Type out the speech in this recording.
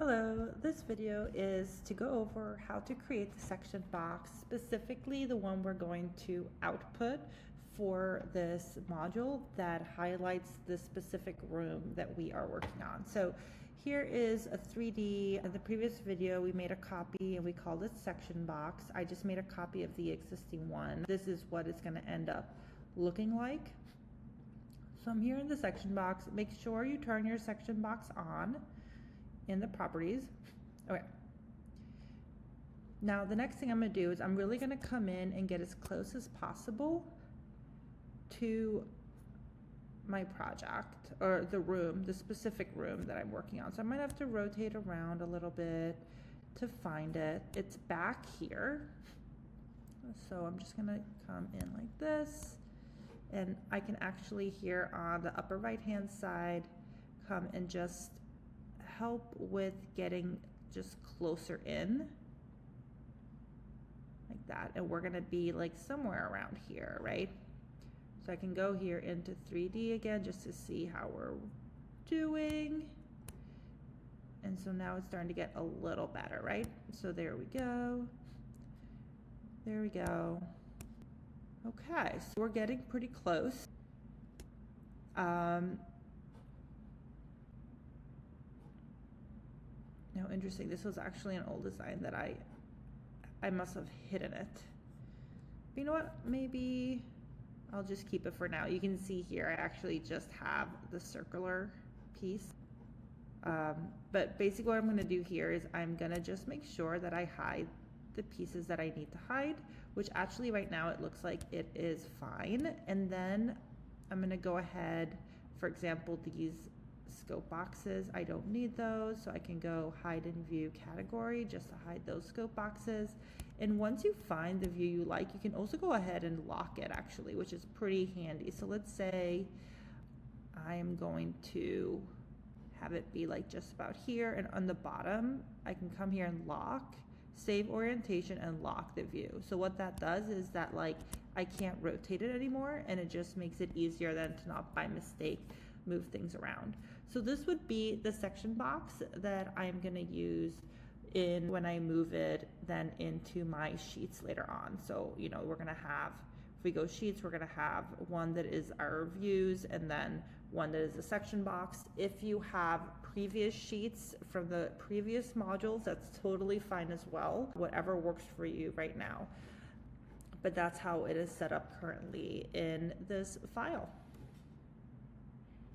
Hello, this video is to go over how to create the section box, specifically the one we're going to output for this module that highlights the specific room that we are working on. So here is a 3D. In the previous video, we made a copy and we called it section box. I just made a copy of the existing one. This is what it's going to end up looking like. So I'm here in the section box. Make sure you turn your section box on in the properties. Okay. Now the next thing I'm going to do is I'm really going to come in and get as close as possible to my project or the room, the specific room that I'm working on. So I might have to rotate around a little bit to find it. It's back here. So I'm just going to come in like this, and I can actually here on the upper right hand side come and just help with getting just closer in like that, and we're gonna be like somewhere around here, right? So I can go here into 3D again just to see how we're doing, and so now it's starting to get a little better, right? So there we go, there we go. Okay, so we're getting pretty close. Now, interesting, this was actually an old design that I must have hidden it. But you know what, maybe I'll just keep it for now. You can see here I actually just have the circular piece. But basically what I'm going to do here is I'm going to just make sure that I hide the pieces that I need to hide, which actually right now it looks like it is fine. And then I'm going to go ahead, for example, these scope boxes, I don't need those, so I can go hide in view category just to hide those scope boxes. And once you find the view you like, you can also go ahead and lock it actually, which is pretty handy. So let's say I'm going to have it be like just about here, and on the bottom I can come here and lock, save orientation, and lock the view. So what that does is that like I can't rotate it anymore, and it just makes it easier then to not by mistake move things around. So this would be the section box that I'm going to use in when I move it then into my sheets later on. So, you know, we're going to have, if we go sheets, we're going to have one that is our views and then one that is a section box. If you have previous sheets from the previous modules, that's totally fine as well. Whatever works for you right now. But that's how it is set up currently in this file.